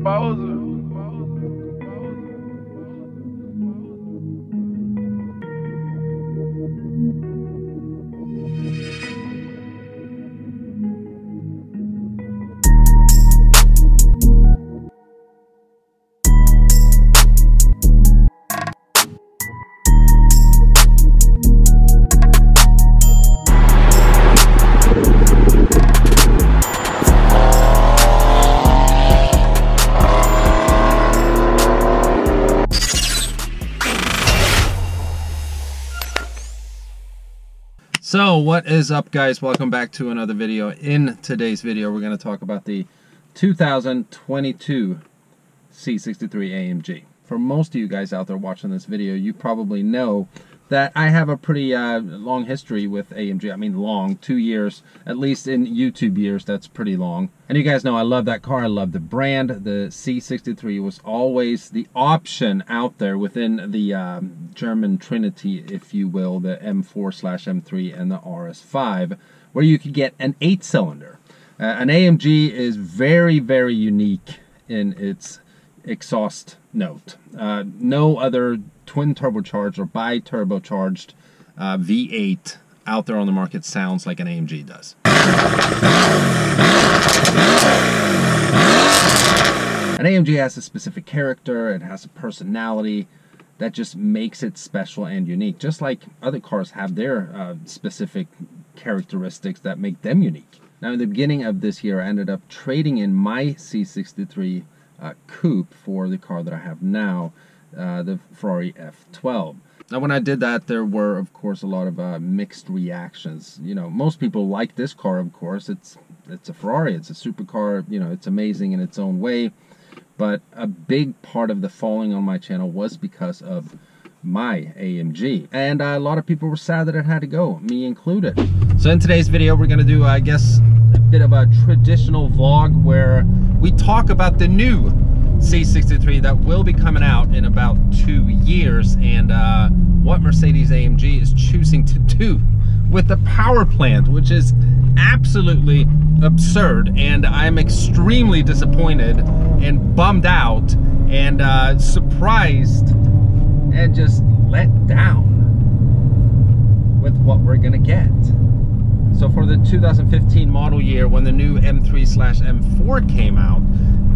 Bowser. So what is up, guys? Welcome back to another video. In today's video we're going to talk about the 2022 C63 AMG. For most of you guys out there watching this video, you probably know that I have a pretty long history with AMG. I mean long, 2 years, at least in YouTube years, that's pretty long. And you guys know I love that car, I love the brand. The C63 was always the option out there within the German Trinity, if you will, the M4/M3 and the RS5, where you could get an 8-cylinder. An AMG is very, very unique in its exhaust note. No other twin turbocharged or bi-turbocharged V8 out there on the market sounds like an AMG does. An AMG has a specific character, it has a personality that just makes it special and unique, just like other cars have their specific characteristics that make them unique. Now, in the beginning of this year, I ended up trading in my C63 coupe for the car that I have now, the Ferrari F12. Now, when I did that, there were, of course, a lot of mixed reactions. You know, most people like this car, of course. It's a Ferrari, it's a supercar, you know, it's amazing in its own way. But a big part of the following on my channel was because of my AMG. And a lot of people were sad that it had to go, me included. So in today's video, we're going to do, I guess, a bit of a traditional vlog where we talk about the new C63 that will be coming out in about 2 years, and what Mercedes AMG is choosing to do with the power plant, which is absolutely absurd. And I'm extremely disappointed and bummed out and surprised and just let down with what we're gonna get. So for the 2015 model year, when the new M3/M4 came out,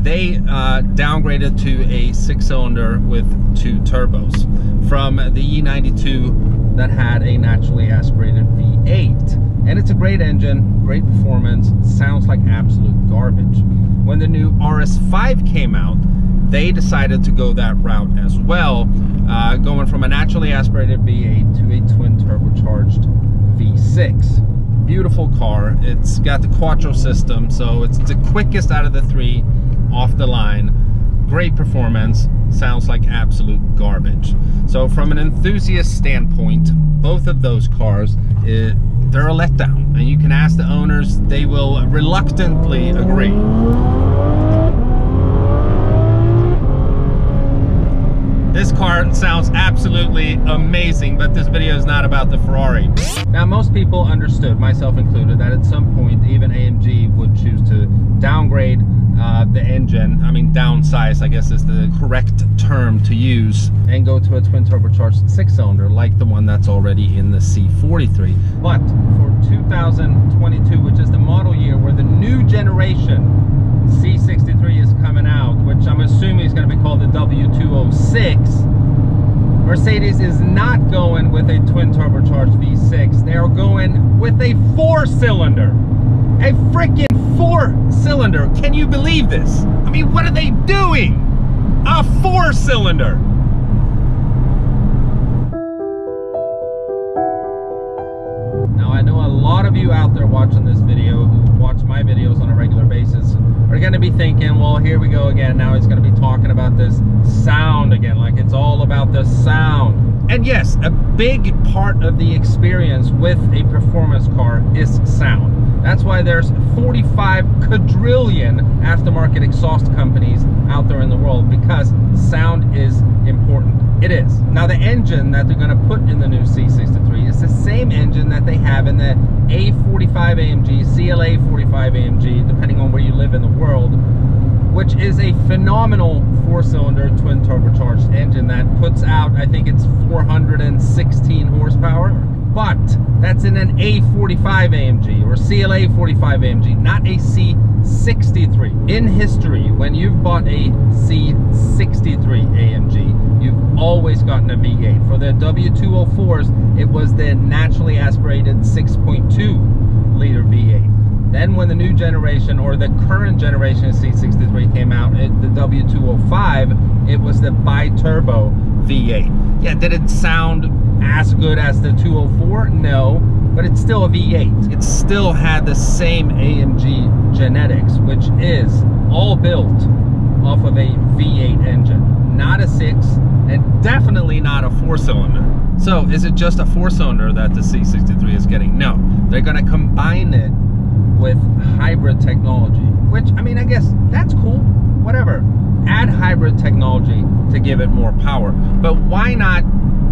they downgraded to a 6-cylinder with 2 turbos from the E92 that had a naturally aspirated V8. And it's a great engine, great performance, sounds like absolute garbage. When the new RS5 came out, they decided to go that route as well, going from a naturally aspirated V8 to a twin turbocharged V6. Beautiful car. It's got the Quattro system, so it's the quickest out of the 3 off the line. Great performance, sounds like absolute garbage. So from an enthusiast standpoint, both of those cars, they're a letdown, and you can ask the owners, they will reluctantly agree. This car sounds absolutely amazing, but this video is not about the Ferrari. Now, most people understood, myself included, that at some point even AMG would choose to downgrade the engine. I mean, downsize, I guess is the correct term to use, and go to a twin turbocharged 6-cylinder like the one that's already in the C43. But for 2022, which is the model year where the new generation C63 is coming out, which I'm assuming is going to be called the W206, Mercedes is not going with a twin turbocharged V6. They are going with a 4-cylinder. A freaking 4-cylinder. Can you believe this? I mean, what are they doing? A 4-cylinder. Now, I know a lot of you out there watching this video who watch my videos on a regular basis are going to be thinking, well, here we go again. Now he's going to be talking about this sound again, like it's all about the sound. And yes, a big part of the experience with a performance car is sound. That's why there's 45 quadrillion aftermarket exhaust companies out there in the world, because sound is important. It is. Now, the engine that they're going to put in the new C63 is the same engine that they have in the A45 AMG, CLA45 AMG, depending on where you live in the world, which is a phenomenal 4-cylinder twin turbocharged engine that puts out, I think it's 416 horsepower. But that's in an A45 AMG or CLA 45 AMG, not a C63. In history, when you've bought a C63 AMG, you've always gotten a V8. For the W204s, it was the naturally aspirated 6.2 liter V8. Then when the new generation, or the current generation of C63 came out, the W205, it was the bi-turbo V8. Yeah, did it sound as good as the 204? No, but it's still a V8. It still had the same AMG genetics, which is all built off of a V8 engine, not a 6, and definitely not a 4-cylinder. So is it just a 4-cylinder that the C63 is getting? No, they're going to combine it with hybrid technology, which, I mean, I guess that's cool, whatever. Add hybrid technology to give it more power, but why not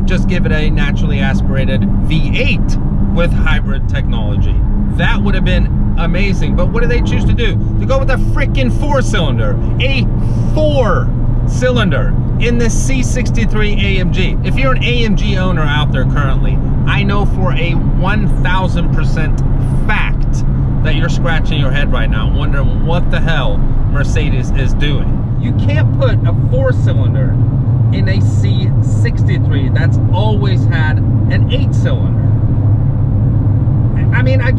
just give it a naturally aspirated V8 with hybrid technology? That would have been amazing. But what do they choose to do? To go with a freaking 4-cylinder, a 4-cylinder in the C63 AMG. If you're an AMG owner out there currently, I know for a 1000% fact that you're scratching your head right now, wondering what the hell Mercedes is doing. You can't put a 4-cylinder in a C63 that's always had an 8-cylinder. I mean, I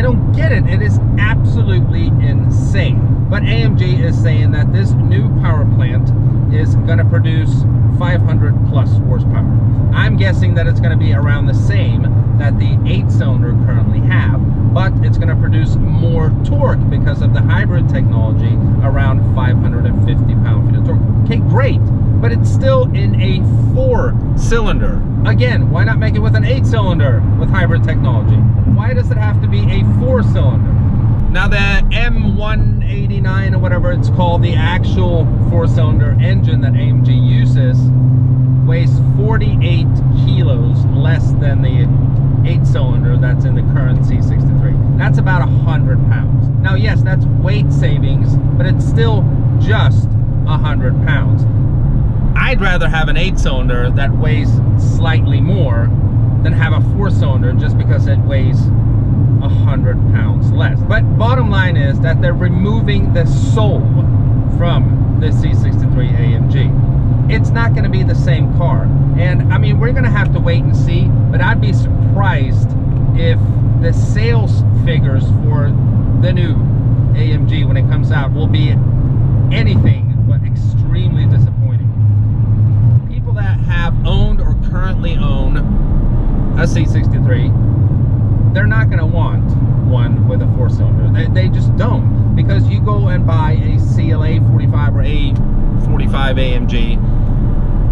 don't get it. It is absolutely insane. But AMG is saying that this new power plant is going to produce 500 plus horsepower. I'm guessing that it's going to be around the same that the 8-cylinder currently have, but it's going to produce more torque because of the hybrid technology, around 550 pound-feet of torque. Okay, great, but it's still in a 4-cylinder. Again, why not make it with an 8-cylinder with hybrid technology? Why does it have to be a 4-cylinder? Now the M189 or whatever it's called, the actual 4-cylinder engine that AMG uses, weighs 48 kilos less than the 8-cylinder that's in the current C63. That's about 100 pounds. Now yes, that's weight savings, but it's still just 100 pounds. I'd rather have an 8-cylinder that weighs slightly more than have a 4-cylinder just because it weighs 100 pounds less. But bottom line is that they're removing the soul from the C63 AMG. It's not going to be the same car, and I mean, we're going to have to wait and see, but I'd be surprised if the sales figures for the new AMG when it comes out will be anything but extremely disappointing. People that have owned or currently own a C63, they're not going to want one with a 4-cylinder. They just don't, because you go and buy a CLA 45 or A45 AMG,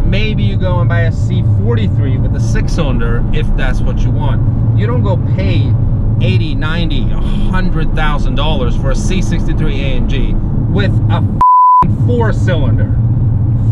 maybe you go and buy a C43 with a 6-cylinder if that's what you want. You don't go pay $80, $90, $100,000 for a C63 AMG with a 4-cylinder.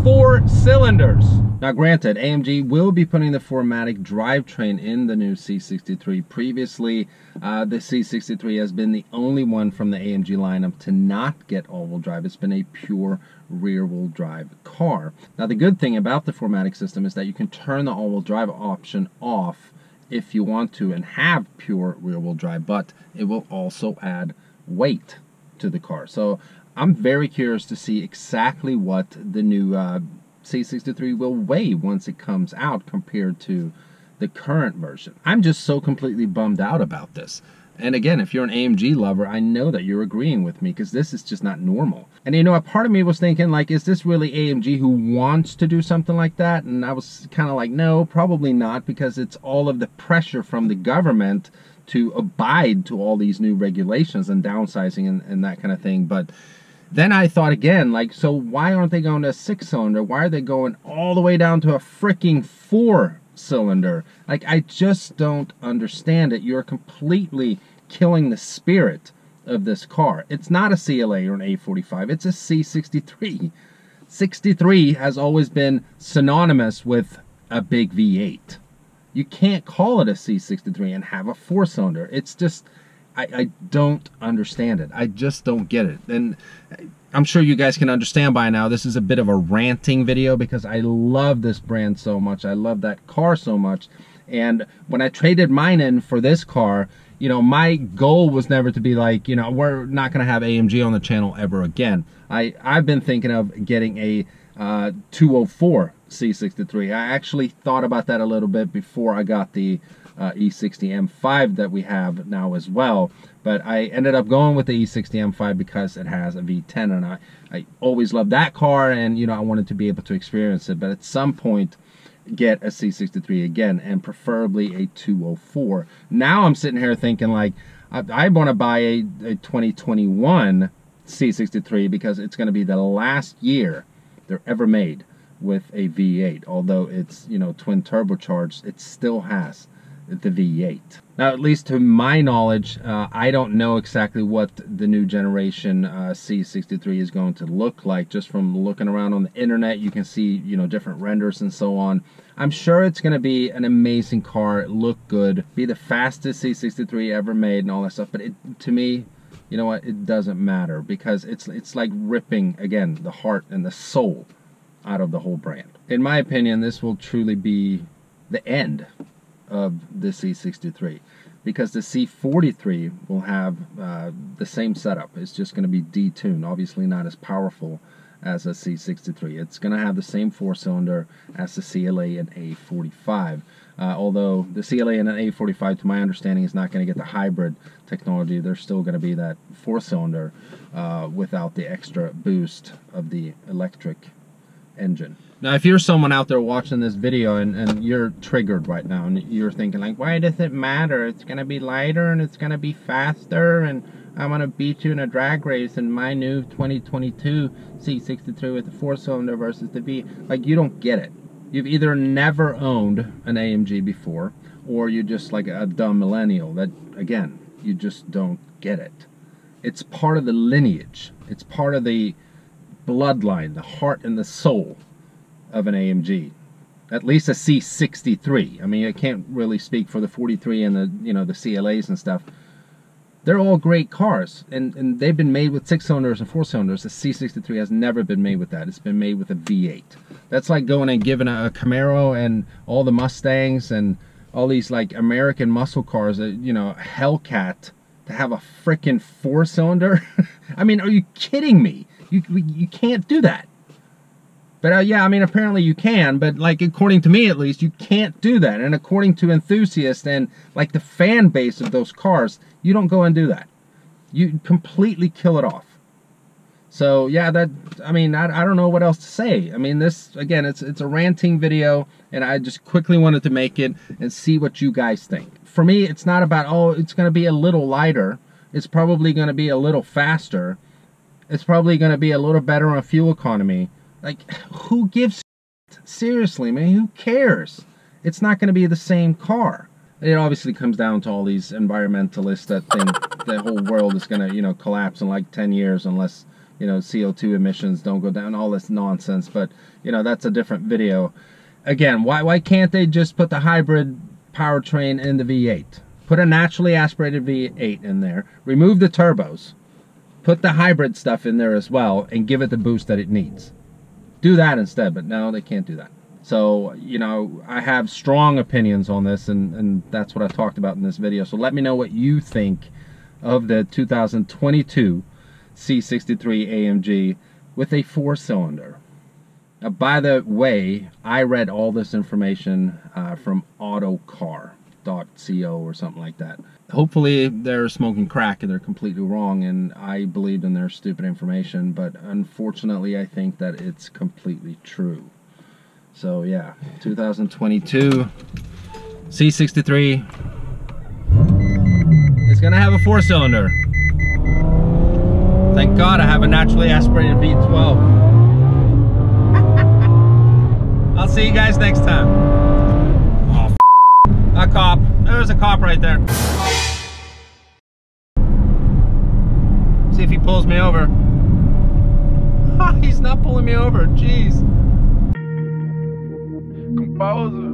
4 cylinders. Now granted, AMG will be putting the 4MATIC drivetrain in the new C63. Previously, the C63 has been the only one from the AMG lineup to not get all-wheel drive. It's been a pure rear-wheel drive car. Now the good thing about the 4MATIC system is that you can turn the all-wheel drive option off if you want to and have pure rear-wheel drive, but it will also add weight to the car. So I'm very curious to see exactly what the new C63 will weigh once it comes out compared to the current version. I'm just so completely bummed out about this. And again, if you're an AMG lover, I know that you're agreeing with me, because this is just not normal. And you know, a part of me was thinking, like, is this really AMG who wants to do something like that? And I was kind of like, no, probably not, because it's all of the pressure from the government to abide to all these new regulations and downsizing and that kind of thing. But then I thought again, like, so why aren't they going to a 6-cylinder? Why are they going all the way down to a freaking 4-cylinder? Like, I just don't understand it. You're completely killing the spirit of this car. It's not a CLA or an A45. It's a C63. 63 has always been synonymous with a big V8. You can't call it a C63 and have a 4-cylinder. It's just, I don't understand it. I just don't get it. And I'm sure you guys can understand by now, this is a bit of a ranting video because I love this brand so much. I love that car so much. And when I traded mine in for this car, you know, my goal was never to be like, you know, we're not going to have AMG on the channel ever again. I've been thinking of getting a 204 C63. I actually thought about that a little bit before I got the E60 M5 that we have now as well, but I ended up going with the E60 M5 because it has a V10, and I always loved that car, and you know, I wanted to be able to experience it, but at some point get a C63 again, and preferably a 204. Now I'm sitting here thinking like I want to buy a 2021 C63 because it's going to be the last year they're ever made with a V8. Although it's, you know, twin turbocharged, it still has the V8. Now, at least to my knowledge, I don't know exactly what the new generation C63 is going to look like. Just from looking around on the internet, you can see, you know, different renders and so on. I'm sure it's going to be an amazing car, look good, be the fastest C63 ever made and all that stuff. But to me, you know what, it doesn't matter, because it's like ripping, again, the heart and the soul out of the whole brand. In my opinion, this will truly be the end of the C63, because the C43 will have the same setup. It's just going to be detuned, obviously not as powerful as a C63. It's going to have the same 4-cylinder as the CLA and A45, although the CLA and an A45, to my understanding, is not going to get the hybrid technology. They're still going to be that 4-cylinder without the extra boost of the electric engine. Now, if you're someone out there watching this video and you're triggered right now and you're thinking like, why does it matter? It's going to be lighter and it's going to be faster, and I'm going to beat you in a drag race in my new 2022 C63 with the 4-cylinder versus the V. Like, you don't get it. You've either never owned an AMG before, or you're just like a dumb millennial that, again, you just don't get it. It's part of the lineage. It's part of the bloodline, the heart and the soul of an AMG. At least a C63. I mean, I can't really speak for the 43 and the, you know, the CLAs and stuff. They're all great cars, and they've been made with 6-cylinders and 4-cylinders. The C63 has never been made with that. It's been made with a V8. That's like going and giving a Camaro and all the Mustangs and all these like American muscle cars, you know, Hellcat, to have a freaking 4-cylinder. I mean, are you kidding me? You can't do that. But yeah, I mean, apparently you can, but like, according to me at least, you can't do that. And according to enthusiasts and like the fan base of those cars, you don't go and do that. You completely kill it off. So yeah, that, I mean, I don't know what else to say. I mean, this, again, it's a ranting video, and I just quickly wanted to make it and see what you guys think. For me, it's not about, oh, it's going to be a little lighter. It's probably going to be a little faster. It's probably going to be a little better on fuel economy. Like, who gives a shit? Seriously, man, who cares? It's not going to be the same car. It obviously comes down to all these environmentalists that think the whole world is going to, you know, collapse in like 10 years unless, you know, CO2 emissions don't go down, all this nonsense. But, you know, that's a different video. Again, why can't they just put the hybrid powertrain in the V8? Put a naturally aspirated V8 in there, remove the turbos, put the hybrid stuff in there as well, and give it the boost that it needs. Do that instead, but no, they can't do that. So, you know, I have strong opinions on this, and that's what I talked about in this video. So let me know what you think of the 2022 C63 AMG with a 4-cylinder. By the way, I read all this information from autocar.co or something like that. Hopefully they're smoking crack and they're completely wrong, and I believed in their stupid information, but unfortunately I think that it's completely true. So yeah, 2022 C63 is gonna have a 4-cylinder. Thank God I have a naturally aspirated V12. I'll see you guys next time. Oh, a cop. There's a cop right there. See if he pulls me over. He's not pulling me over. Jeez. Composer.